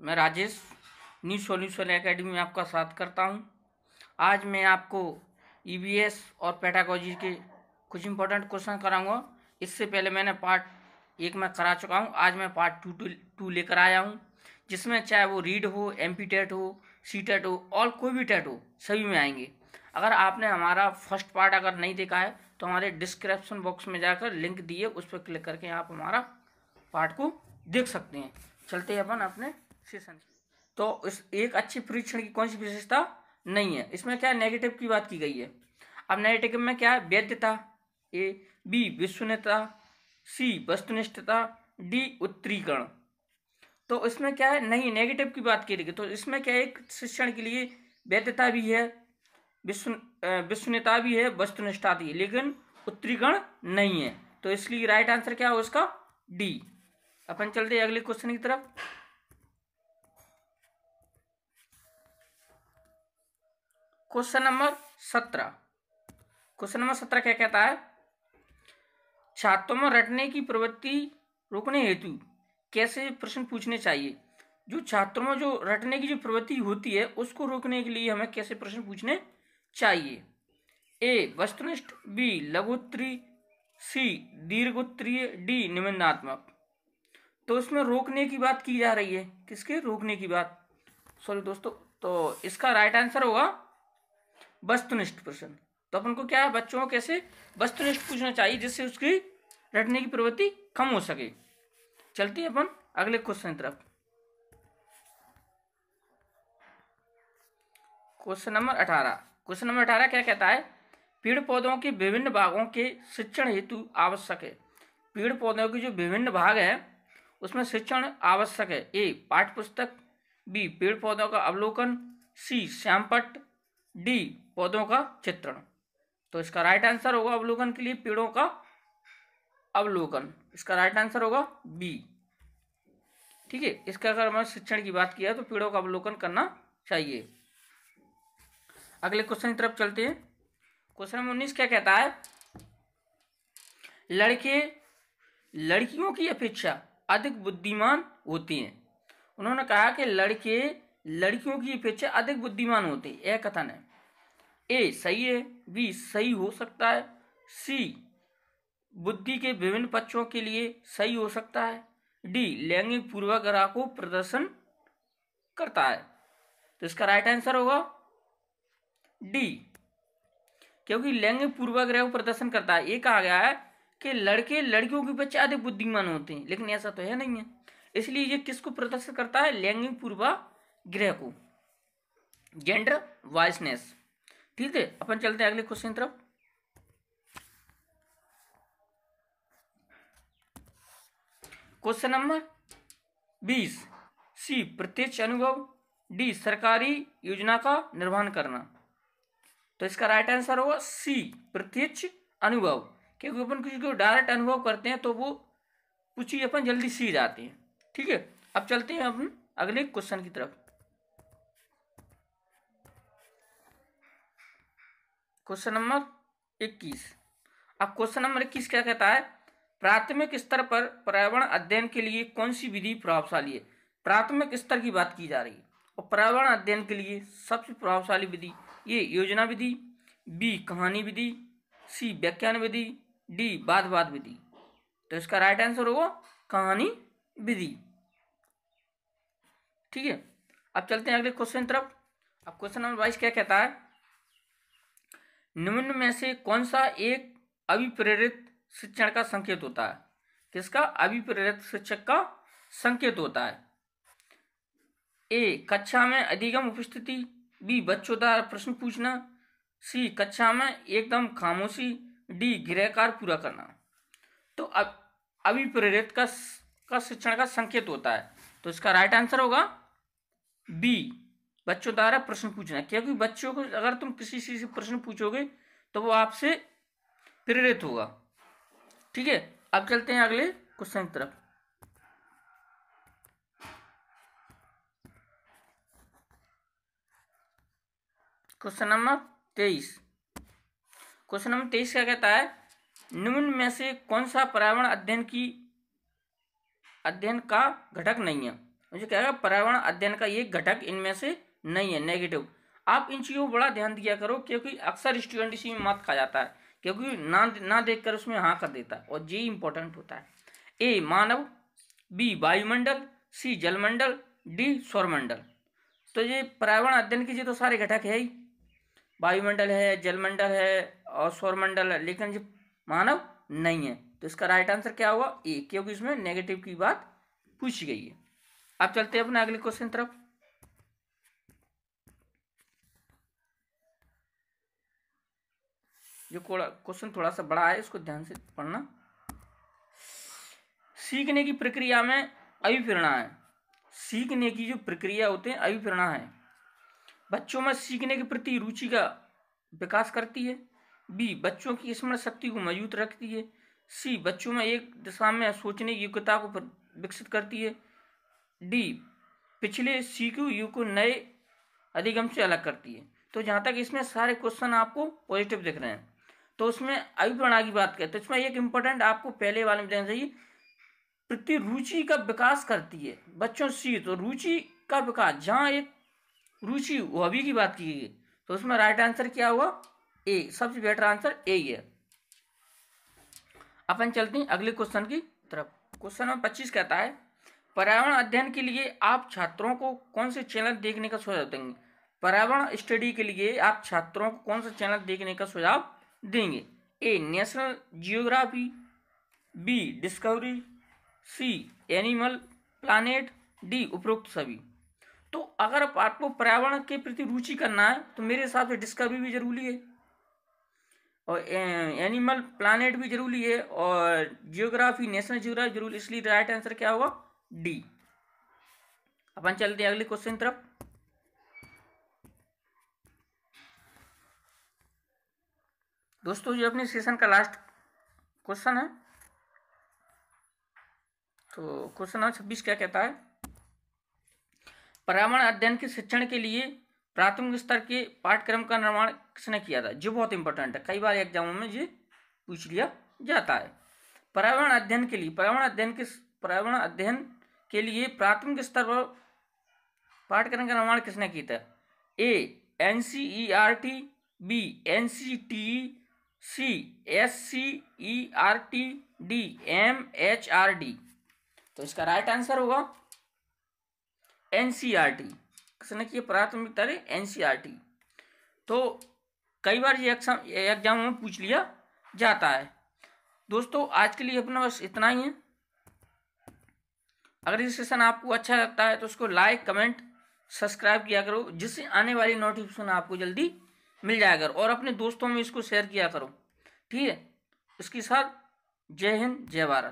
मैं Rajesh new solution academy में आपका स्वागत करता हूं। आज मैं आपको ईवीएस और पेडागोजी के कुछ इंपॉर्टेंट क्वेश्चन कराऊंगा। इससे पहले मैंने पार्ट 1 में करा चुका हूं। आज मैं पार्ट 2 लेकर आया हूं, जिसमें चाहे वो रीड हो, एमपी टेट हो, सी टेट हो और कोई भी टेट हो, सभी में आएंगे। अगर आपने हमारा फर्स्ट पार्ट अगर नहीं देखा है तो हमारे डिस्क्रिप्शन बॉक्स में जाकर लिंक दिए, उस पर क्लिक करके आप हमारा पार्ट को देख सकते हैं। चलते हैं अपन अपने सेशन। तो इस एक अच्छी परीक्षण की कौन सी विशेषता नहीं है, इसमें क्या नेगेटिव की बात की गई है। अब नेगेटिव में क्या है? वैधता, ए, बी विश्वसनीयता, सी वस्तुनिष्ठता, डी उत्तरीकरण। तो इसमें क्या है? नहीं, नेगेटिव की बात की गई। तो इसमें क्या है? एक शिक्षण के लिए वैधता भी है, विश्वसनीयता भी है, वस्तुनिष्ठता भी है, लेकिन उत्तरीकरण नहीं है। तो इसलिए राइट आंसर क्या हो इसका? डी। अपन चलते हैं अगले क्वेश्चन की तरफ। Question number 17। क्वेश्चन नंबर 17 क्या कहता है? छात्रों में रटने की प्रवृत्ति रोकने हेतु कैसे प्रश्न पूछने चाहिए। जो छात्रों में जो रटने की जो प्रवृत्ति होती है उसको रोकने के लिए हमें कैसे प्रश्न पूछने चाहिए। ए वस्तुनिष्ठ, बी लघुत्तरीय, सी दीर्घोत्तरीय, डी निबंधात्मक। तो इसमें रोकने की बात की जा रही है। किसके रोकने की बात? सॉरी दोस्तों, तो इसका राइट आंसर होगा वस्तुनिष्ठ प्रश्न। तो अपन को क्या है, बच्चों को कैसे वस्तुनिष्ठ पूछना चाहिए जिससे उसकी रटने की प्रवृत्ति कम हो सके। चलते हैं अपन अगले क्वेश्चन की तरफ। Question number 18। क्वेश्चन नंबर 18 क्या कहता है? पेड़ पौधों के विभिन्न भागों के शिक्षण हेतु आवश्यक है। पेड़ पौधों के जो विभिन्न भाग है उसमें शिक्षण आवश्यक है। ए पाठ्य पुस्तक, बी पेड़ पौधों का अवलोकन, सी श्यामपट्ट, डी पौधों का चित्रण। तो इसका राइट आंसर होगा अवलोकन के लिए पेड़ों का अवलोकन। इसका राइट आंसर होगा बी। ठीक है, इसका अगर मैं शिक्षण की बात किया तो पेड़ों का अवलोकन करना चाहिए। अगले क्वेश्चन की तरफ चलते हैं। क्वेश्चन नंबर 19 क्या कहता है? लड़के लड़कियों की अपेक्षा अधिक बुद्धिमान होते हैं। उन्होंने कहा कि लड़के लड़कियों की अपेक्षा अधिक बुद्धिमान होते हैं, यह कथन है। ए सही है, बी सही हो सकता है, सी बुद्धि के विभिन्न पक्षों के लिए सही हो सकता है, डी लैंगिक पूर्वाग्रह को प्रदर्शन करता है। तो इसका राइट आंसर होगा डी, क्योंकि लैंगिक पूर्वाग्रह को प्रदर्शन करता है। ये कहा गया है कि लड़के लड़कियों की अपेक्षा अधिक बुद्धिमान होते हैं, लेकिन ऐसा तो है नहीं है। इसलिए ये किसको प्रदर्शित करता है? लैंगिक पूर्वाग्रह को, जेंडर वाइसनेस। ठीक है, अपन चलते हैं अगले क्वेश्चन तरफ। Question number 20। सी प्रत्यक्ष अनुभव, डी सरकारी योजना का निर्वहन करना। तो इसका राइट आंसर होगा सी प्रत्यक्ष अनुभव, क्योंकि अपन किसी को डायरेक्ट अनुभव करते हैं तो वो कुछ चीज अपन जल्दी सीख जाते हैं। ठीक है, अब चलते हैं अपन अगले क्वेश्चन की तरफ। Question number 21। अब क्वेश्चन नंबर 21 क्या कहता है? प्राथमिक स्तर पर पर्यावरण अध्ययन के लिए कौन सी विधि प्रभावशाली है। प्राथमिक स्तर की बात की जा रही है और पर्यावरण अध्ययन के लिए सबसे प्रभावशाली विधि ये योजना विधि, बी कहानी विधि, सी व्याख्यान विधि, डी वाद विधि। तो इसका राइट आंसर होगा कहानी विधि। ठीक है, अब चलते हैं अगले क्वेश्चन तरफ। अब क्वेश्चन नंबर 22 क्या कहता है? निम्न में से कौन सा एक अभिप्रेरित शिक्षण का संकेत होता है। किसका? अभिप्रेरित शिक्षक का संकेत होता है। ए कक्षा में अधिगम उपस्थिति, बी बच्चों द्वारा प्रश्न पूछना, सी कक्षा में एकदम खामोशी, डी गृहकार पूरा करना। तो अब अभिप्रेरित का शिक्षण का संकेत होता है। तो इसका राइट आंसर होगा बी बच्चों द्वारा प्रश्न पूछना, क्योंकि बच्चों को अगर तुम किसी चीज से प्रश्न पूछोगे तो वो आपसे प्रेरित होगा। ठीक है, अब चलते हैं अगले क्वेश्चन की तरफ। Question number 23। क्वेश्चन नंबर 23 क्या कहता है? निम्न में से कौन सा पर्यावरण अध्ययन का घटक नहीं है। मुझे क्या है, पर्यावरण अध्ययन का एक घटक इनमें से नहीं है, नेगेटिव। आप इन चीज़ों को बड़ा ध्यान दिया करो, क्योंकि अक्सर स्टूडेंट इसी में मात खा जाता है, क्योंकि ना देखकर उसमें हाँ कर देता है, और ये इंपॉर्टेंट होता है। ए मानव, बी वायुमंडल, सी जलमंडल, डी सौरमंडल। तो ये पर्यावरण अध्ययन के तो सारे घटक है ही, वायुमंडल है, जलमंडल है और सौरमंडल है, लेकिन जो मानव नहीं है। तो इसका राइट आंसर क्या हुआ, ए, क्योंकि इसमें नेगेटिव की बात पूछी गई है। अब चलते हैं अपने अगले क्वेश्चन तरफ। जो क्वेश्चन थोड़ा सा बड़ा है, इसको ध्यान से पढ़ना। सीखने की प्रक्रिया में अभिप्रेरणा है। सीखने की जो प्रक्रिया होते हैं, अभिप्रेरणा है, बच्चों में सीखने के प्रति रुचि का विकास करती है। बी, बच्चों की स्मरण शक्ति को मजबूत रखती है। सी, बच्चों में एक दिशा में सोचने की योग्यता को विकसित करती है। डी, पिछले सीखे युग को नए अधिगम से अलग करती है। तो जहाँ तक इसमें सारे क्वेश्चन आपको पॉजिटिव दिख रहे हैं, तो उसमें अभिप्रेरणा की बात करें तो इसमें एक इम्पोर्टेंट आपको पहले वाले में देना चाहिए, प्रति रुचि का विकास करती है। बच्चों सी, तो रुचि का विकास, जहाँ एक रुचि हॉबी की बात की गई, तो उसमें राइट आंसर क्या हुआ, ए, सबसे बेटर आंसर ए ही है। अपन चलते हैं अगले क्वेश्चन की तरफ। क्वेश्चन नंबर 25 कहता है, पर्यावरण अध्ययन के लिए आप छात्रों को कौन से चैनल देखने का सुझाव देंगे। पर्यावरण स्टडी के लिए आप छात्रों को कौन सा चैनल देखने का सुझाव देंगे। ए, नेशनल जियोग्राफी, बी, डिस्कवरी, सी, एनिमल प्लानेट, डी, उपरोक्त सभी। तो अगर आपको पर्यावरण के प्रति रुचि करना है तो मेरे हिसाब से डिस्कवरी भी जरूरी है, और एनिमल प्लानेट भी जरूरी है, और जियोग्राफी, नेशनल जियोग्राफी जरूरी, इसलिए राइट आंसर क्या होगा, डी। अपन चलते हैं अगले क्वेश्चन तरफ। दोस्तों, जो अपने सेशन का लास्ट क्वेश्चन है, तो क्वेश्चन नंबर 26 क्या कहता है, पर्यावरण अध्ययन के शिक्षण के लिए प्राथमिक स्तर के पाठ्यक्रम का निर्माण किसने किया था। जो बहुत इंपॉर्टेंट है, कई बार एग्जामों में ये पूछ लिया जाता है। पर्यावरण अध्ययन के लिए प्राथमिक स्तर पर पाठ्यक्रम का निर्माण किसने किया था। ए, NCERT, बी, NCTE, सी, SCERT, डी, MHRD। तो इसका राइट आंसर होगा NCERT। किसने किया प्राथमिक स्तर, NCERT। तो कई बार ये एग्जाम में पूछ लिया जाता है। दोस्तों, आज के लिए अपना बस इतना ही है। अगर ये सेशन आपको अच्छा लगता है तो उसको लाइक, कमेंट, सब्सक्राइब किया करो, जिससे आने वाली नोटिफिकेशन आपको जल्दी मिल जाया करो, और अपने दोस्तों में इसको शेयर किया करो, ठीक है। इसके साथ जय हिंद, जय भारत।